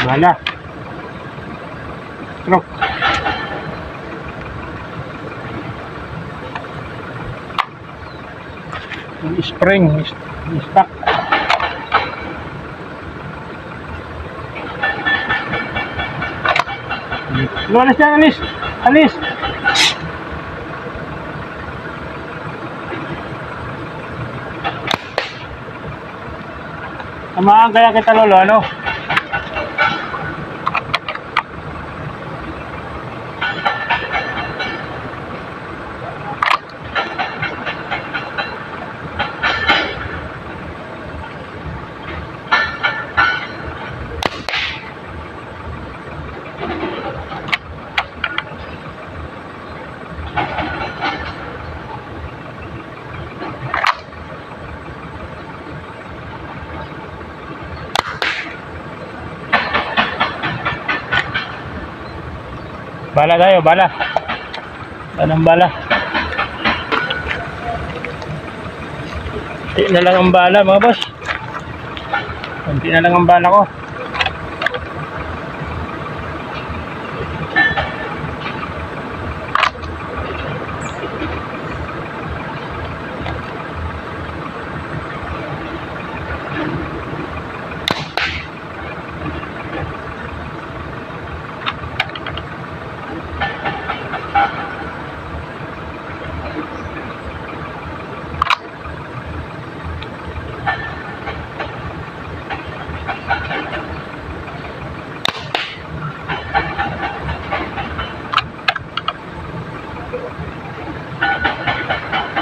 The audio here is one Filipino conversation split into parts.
Bala. Stroke. Spring. Stock. Alis dyan, alis. Alis. Tamaan kaya kita, lolo, ano? Bala tayo, bala. Anong bala? Kunti na lang ang bala, mga boss. Kunti na lang ang bala ko.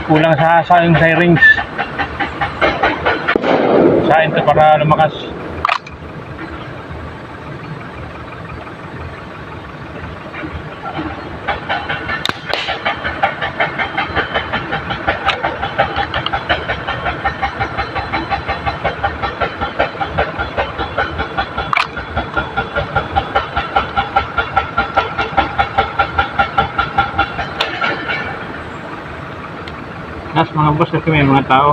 Kulang sa saing sirens. Sain to para lumakas. Nas mga boss, kasi may mga tao.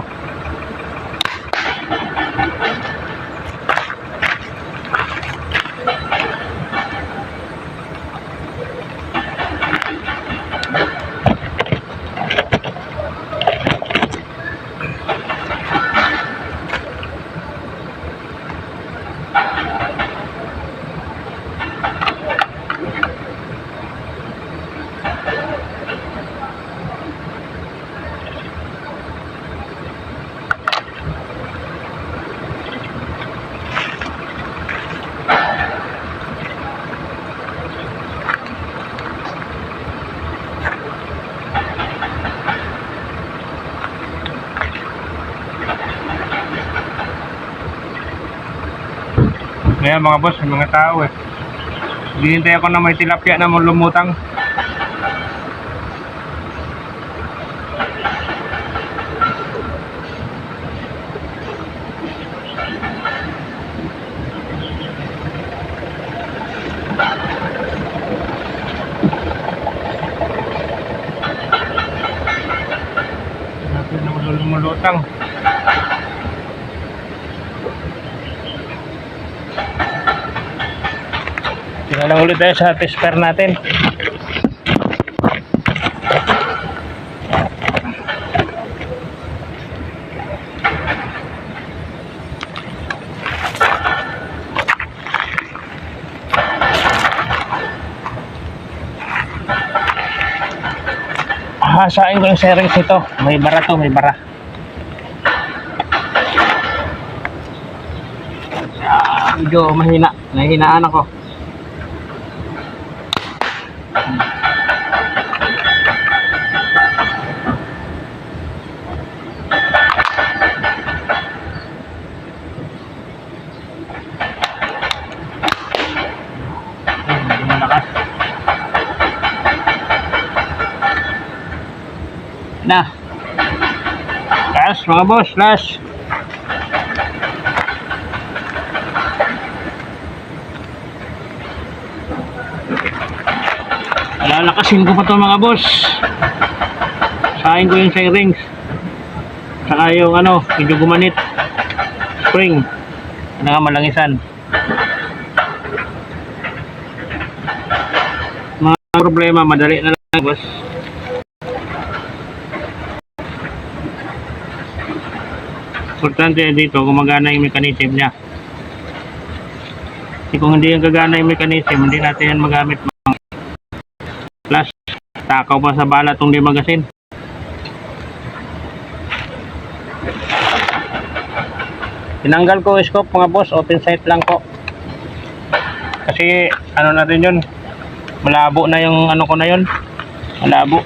Ngayon mga boss, may mga tao eh. Hinihintay ako na may tilapia na lumutang. Tilapia na lumulutang. Tingnan lang ulit tayo sa tester natin. Hahasain ko yung serings ito. May bara to, may bara. Medyo mahina. Nahinaan ako. Medyo malakas. Na. Last mga boss, last. Lalakasin ko pa to mga boss. Sahin ko yung sirings. Saka yung ano, medyo gumanit. Spring. Ano nga malangisan. Mga problema, madali na lang boss. Importante dito, gumagana yung mechanism niya. Kasi kung hindi yung gagana yung mechanism, hindi natin yan magamit. Plus, takaw pa sa bala itong di magasin. Tinanggal ko yung scope mga boss, open sight lang ko. Kasi ano natin yun, malabo na yung ano ko na yun. Malabo.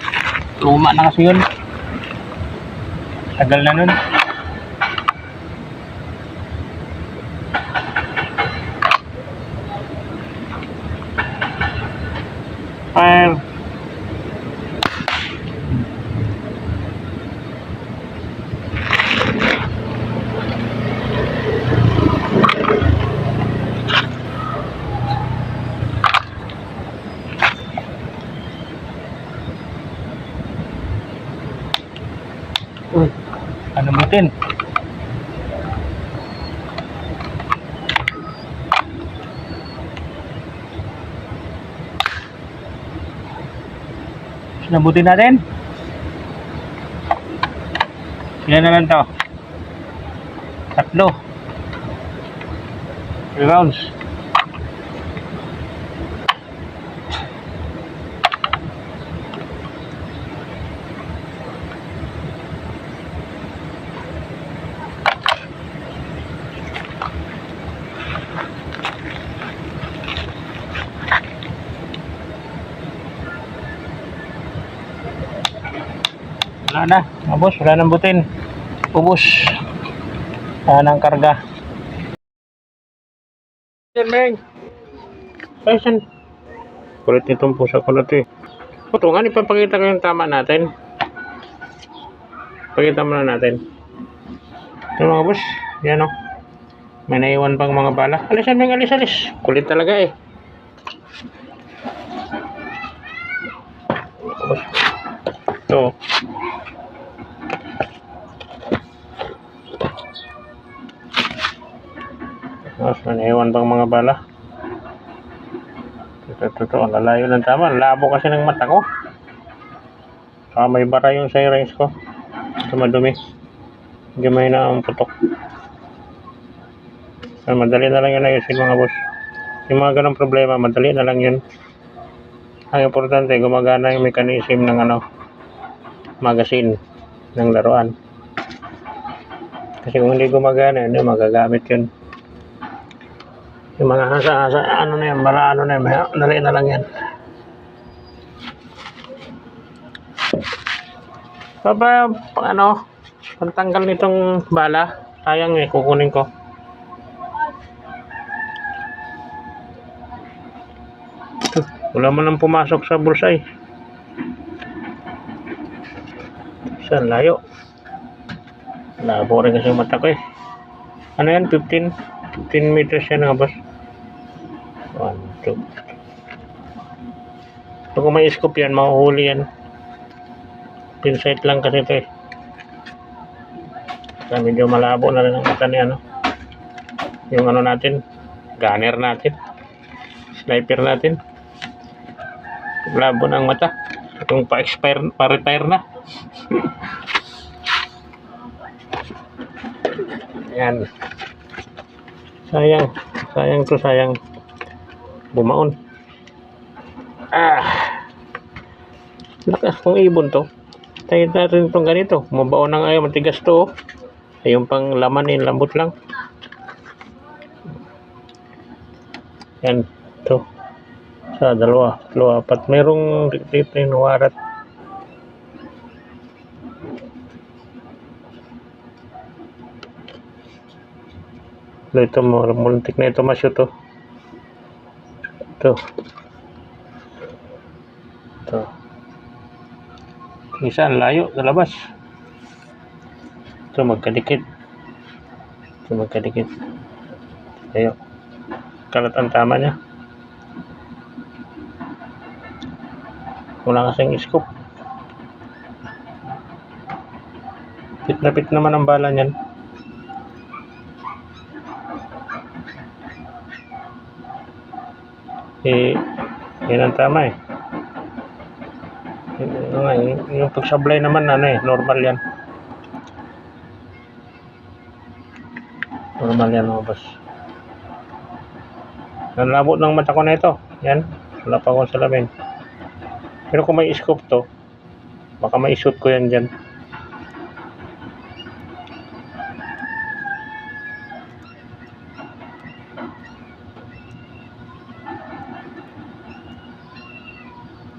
Luma na kasi yun. Tagal na nun. Fire. Uy, ano butin? Sinabutin natin. Ilan na lang to? 3 rounds. Wala na, mga boss, wala nang butin. Ubus. Wala nang karga. Yan, Meng. Ayun. Kulit nitong pusa ko na ito eh. Ito nga, ipapakita ko yung tama natin. Pakita muna natin. Ito mga boss, yan o. May naiwan pang mga bala. Alisan, Meng, alis, alis. Kulit talaga eh. Boss. Ito. Mas naiwan pang mga bala. Ito, ang lalayo ng tama. Labo kasi ng mata ko. Saka may bara yung sirens ko. Ito madumi. Gamay na ang putok. So, madali na lang yun ayusin mga boss. Yung mga ganong problema, madali na lang yun. Ang importante, gumagana yung mechanism ng ano, magazine ng laruan. Kasi kung hindi gumagana, hindi magagamit yun. Yung mga hasa-hasa, ano na yan, bara ano na yan, dali na lang yan. Papa, ano, pantanggal nitong bala, sayang eh, kukunin ko. Wala man lang pumasok sa bulsa eh. Saan, layo. Labo rin kasi yung mata ko eh. Ano yan, 15 meters yan nga boss. 1, 2. So, kung may scope yan, mahuhuli yan. Pin sight lang kasi ito eh. So, medyo malabo na rin ang mata ni ano. Yung ano natin, gunner natin, sniper natin. Labo ng mata. Itong pa-expire, pa-retire na. Ayan. Sayang bumaon. Lakas kong ibon to. Tayo natin itong ganito. Mabaon na ngayon, matigas to. Yung pang laman lambot lang. Yan, ito. Sa dalawa, apat. Merong dito yung warat. Ito, multik na ito masyo to. Ito. Isa, ang layo sa labas. Ito, magkadikit. Ayo. Kalat ang tama niya. Wala kasing scoop. Pit na pit naman ang bala niyan. Yan ang tama yung pagsablay naman normal yan. Mga boss. Ang labo ng mata ko na ito. Yan, wala pa akong salamin. Pero kung may scope to, baka ma-shoot ko yan dyan.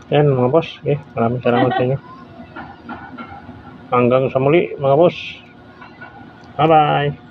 Yan mga boss. Maraming salamat sa inyo. Hanggang sa muli mga boss. Bye bye.